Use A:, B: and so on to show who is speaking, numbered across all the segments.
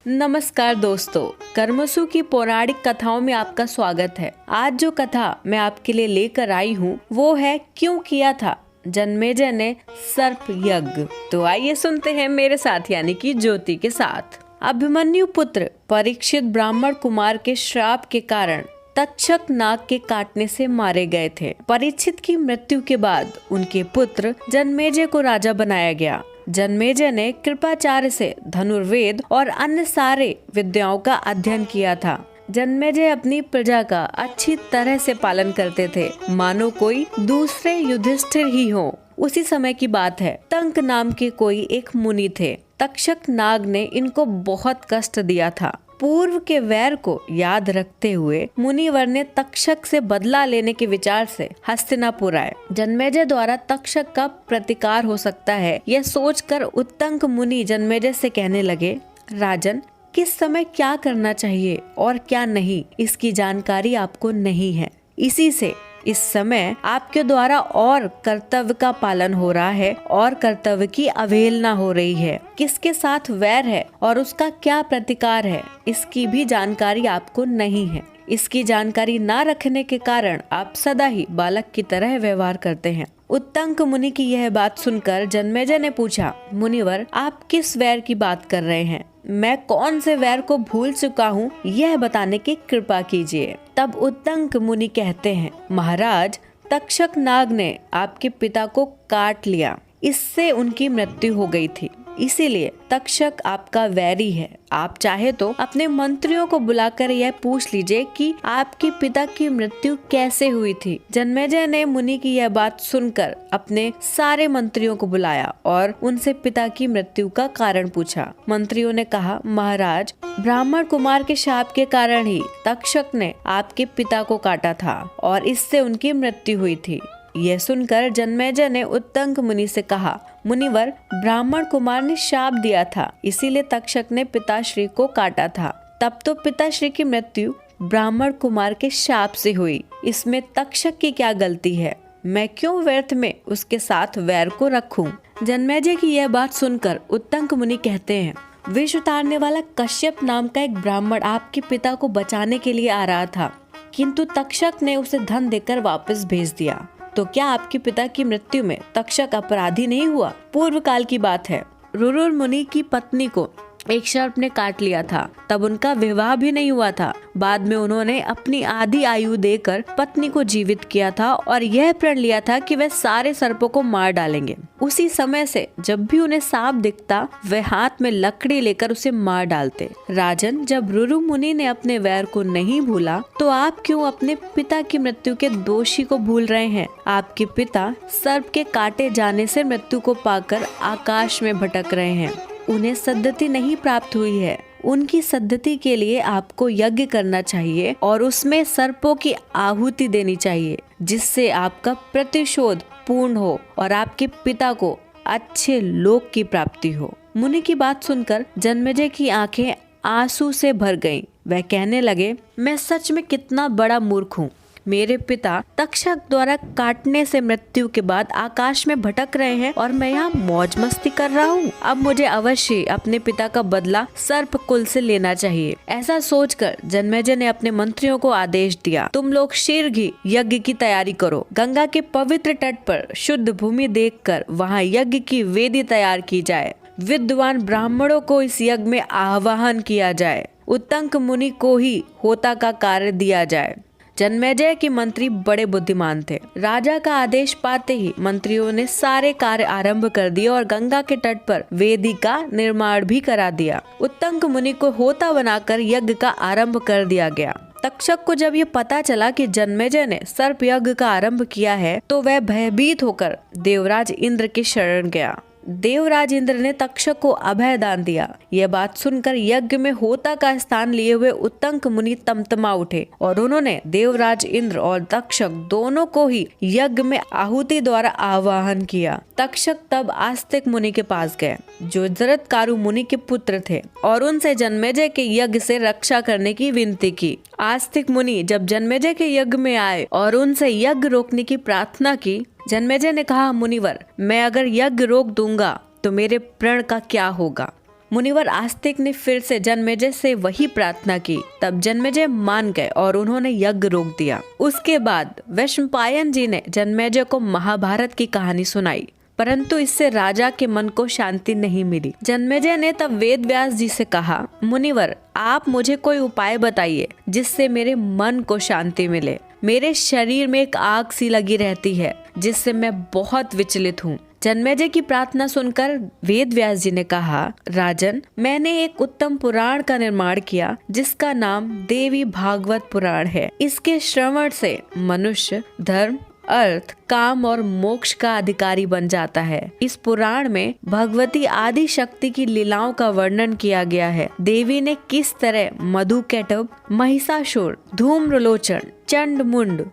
A: नमस्कार दोस्तों, कर्मसु की पौराणिक कथाओं में आपका स्वागत है। आज जो कथा मैं आपके लिए लेकर आई हूँ वो है क्यों किया था जन्मेजय ने सर्प यज्ञ। तो आइए सुनते हैं मेरे साथ यानी कि ज्योति के साथ। अभिमन्यु पुत्र परीक्षित ब्राह्मण कुमार के श्राप के कारण तक्षक नाग के काटने से मारे गए थे। परीक्षित की मृत्यु के बाद उनके पुत्र जन्मेजय को राजा बनाया गया। जन्मेजय ने कृपाचार्य से धनुर्वेद और अन्य सारे विद्याओं का अध्ययन किया था। जन्मेजय अपनी प्रजा का अच्छी तरह से पालन करते थे, मानो कोई दूसरे युधिष्ठिर ही हो। उसी समय की बात है, तंक नाम के कोई एक मुनि थे। तक्षक नाग ने इनको बहुत कष्ट दिया था। पूर्व के वैर को याद रखते हुए मुनिवर ने तक्षक से बदला लेने के विचार से हस्तिनापुर आए। जन्मेजय द्वारा तक्षक का प्रतिकार हो सकता है, यह सोचकर उत्तंक मुनि जन्मेजय से कहने लगे, राजन, किस समय क्या करना चाहिए और क्या नहीं, इसकी जानकारी आपको नहीं है। इसी से इस समय आपके द्वारा और कर्तव्य का पालन हो रहा है और कर्तव्य की अवहेलना हो रही है। किसके साथ वैर है और उसका क्या प्रतिकार है, इसकी भी जानकारी आपको नहीं है। इसकी जानकारी ना रखने के कारण आप सदा ही बालक की तरह व्यवहार करते हैं। उत्तंक मुनि की यह बात सुनकर जन्मेजय ने पूछा, मुनिवर, आप किस वैर की बात कर रहे हैं? मैं कौन से वैर को भूल चुका हूँ, यह बताने की कृपा कीजिए। तब उत्तंक मुनि कहते हैं, महाराज, तक्षक नाग ने आपके पिता को काट लिया, इससे उनकी मृत्यु हो गई थी। इसीलिए तक्षक आपका वैरी है। आप चाहे तो अपने मंत्रियों को बुलाकर यह पूछ लीजिए कि आपके पिता की मृत्यु कैसे हुई थी। जन्मेजय ने मुनि की यह बात सुनकर अपने सारे मंत्रियों को बुलाया और उनसे पिता की मृत्यु का कारण पूछा। मंत्रियों ने कहा, महाराज, ब्राह्मण कुमार के शाप के कारण ही तक्षक ने आपके पिता को काटा था और इससे उनकी मृत्यु हुई थी। यह सुनकर जन्मेजय ने उत्तंक मुनि से कहा, मुनिवर, ब्राह्मण कुमार ने शाप दिया था, इसीलिए तक्षक ने पिताश्री को काटा था। तब तो पिताश्री की मृत्यु ब्राह्मण कुमार के शाप से हुई। इसमें तक्षक की क्या गलती है? मैं क्यों व्यर्थ में उसके साथ वैर को रखूं? जन्मेजय की यह बात सुनकर उत्तंक मुनि कहते हैं, विष उतारने वाला कश्यप नाम का एक ब्राह्मण आपके पिता को बचाने के लिए आ रहा था, किंतु तक्षक ने उसे धन देकर वापस भेज दिया। तो क्या आपके पिता की मृत्यु में तक्षक अपराधी नहीं हुआ? पूर्व काल की बात है, रुरुर मुनि की पत्नी को एक सर्प ने काट लिया था। तब उनका विवाह भी नहीं हुआ था। बाद में उन्होंने अपनी आधी आयु देकर पत्नी को जीवित किया था और यह प्रण लिया था कि वे सारे सर्पों को मार डालेंगे। उसी समय से जब भी उन्हें सांप दिखता, वे हाथ में लकड़ी लेकर उसे मार डालते। राजन, जब रुरु मुनि ने अपने वैर को नहीं भूला, तो आप क्यों अपने पिता की मृत्यु के दोषी को भूल रहे हैं? आपके पिता सर्प के काटे जाने से मृत्यु को पाकर आकाश में भटक रहे हैं। उन्हें सद्गति नहीं प्राप्त हुई है। उनकी सद्गति के लिए आपको यज्ञ करना चाहिए और उसमें सर्पों की आहुति देनी चाहिए, जिससे आपका प्रतिशोध पूर्ण हो और आपके पिता को अच्छे लोक की प्राप्ति हो। मुनि की बात सुनकर जन्मेजय की आंखें आंसू से भर गईं। वह कहने लगे, मैं सच में कितना बड़ा मूर्ख हूँ। मेरे पिता तक्षक द्वारा काटने से मृत्यु के बाद आकाश में भटक रहे हैं और मैं यहाँ मौज मस्ती कर रहा हूँ। अब मुझे अवश्य अपने पिता का बदला सर्प कुल से लेना चाहिए। ऐसा सोचकर जन्मेजय ने अपने मंत्रियों को आदेश दिया, तुम लोग शीघ्र ही यज्ञ की तैयारी करो। गंगा के पवित्र तट पर शुद्ध भूमि देखकर वहाँ यज्ञ की वेदी तैयार की जाए। विद्वान ब्राह्मणों को इस यज्ञ में आह्वान किया जाए। उत्तंक मुनि को ही होता का कार्य दिया जाए। जन्मेजय के मंत्री बड़े बुद्धिमान थे। राजा का आदेश पाते ही मंत्रियों ने सारे कार्य आरंभ कर दिए और गंगा के तट पर वेदी का निर्माण भी करा दिया। उत्तंक मुनि को होता बनाकर यज्ञ का आरंभ कर दिया गया। तक्षक को जब ये पता चला कि जन्मेजय ने सर्प यज्ञ का आरंभ किया है, तो वह भयभीत होकर देवराज इंद्र के शरण गया। देवराज इंद्र ने तक्षक को अभय दान दिया। यह बात सुनकर यज्ञ में होता का स्थान लिए हुए उत्तंक मुनि तमतमा उठे और उन्होंने देवराज इंद्र और तक्षक दोनों को ही यज्ञ में आहुति द्वारा आवाहन किया। तक्षक तब आस्तिक मुनि के पास गए, जो जरत्कारु मुनि के पुत्र थे, और उनसे जन्मेजय के यज्ञ से रक्षा करने की विनती की। आस्तिक मुनि जब जन्मेजय के यज्ञ में आए और उनसे यज्ञ रोकने की प्रार्थना की, जन्मेजय ने कहा, मुनिवर, मैं अगर यज्ञ रोक दूंगा तो मेरे प्रण का क्या होगा? मुनिवर आस्तिक ने फिर से जन्मेजय से वही प्रार्थना की। तब जन्मेजय मान गए और उन्होंने यज्ञ रोक दिया। उसके बाद वैशंपायन जी ने जन्मेजय को महाभारत की कहानी सुनाई, परंतु इससे राजा के मन को शांति नहीं मिली। जन्मेजय ने तब वेद व्यास जी से कहा, मुनिवर आप मुझे कोई उपाय बताइए जिससे मेरे मन को शांति मिले। मेरे शरीर में एक आग सी लगी रहती है जिससे मैं बहुत विचलित हूँ। जन्मेजय की प्रार्थना सुनकर वेद व्यास जी ने कहा, राजन मैंने एक उत्तम पुराण का निर्माण किया जिसका नाम देवी भागवत पुराण है। इसके श्रवण से मनुष्य धर्म अर्थ काम और मोक्ष का अधिकारी बन जाता है। इस पुराण में भगवती आदि शक्ति की लीलाओं का वर्णन किया गया है। देवी ने किस तरह मधुकैटभ, महिषासुर, धूम्रलोचन, चंडमुंड,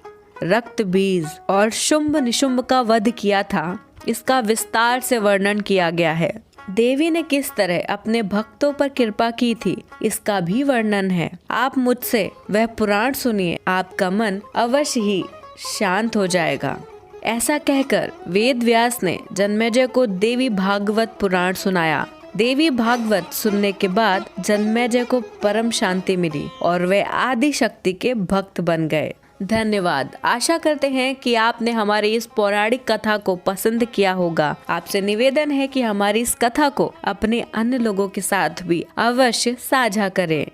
A: रक्त बीज और शुंभ निशुंभ का वध किया था, इसका विस्तार से वर्णन किया गया है। देवी ने किस तरह अपने भक्तों पर कृपा की थी, इसका भी वर्णन है। आप मुझसे वह पुराण सुनिए, आपका मन अवश्य ही शांत हो जाएगा। ऐसा कहकर वेद व्यास ने जन्मेजय को देवी भागवत पुराण सुनाया। देवी भागवत सुनने के बाद जन्मेजय को परम शांति मिली और वे आदि शक्ति के भक्त बन गए। धन्यवाद। आशा करते हैं कि आपने हमारी इस पौराणिक कथा को पसंद किया होगा। आपसे निवेदन है कि हमारी इस कथा को अपने अन्य लोगों के साथ भी अवश्य साझा करें।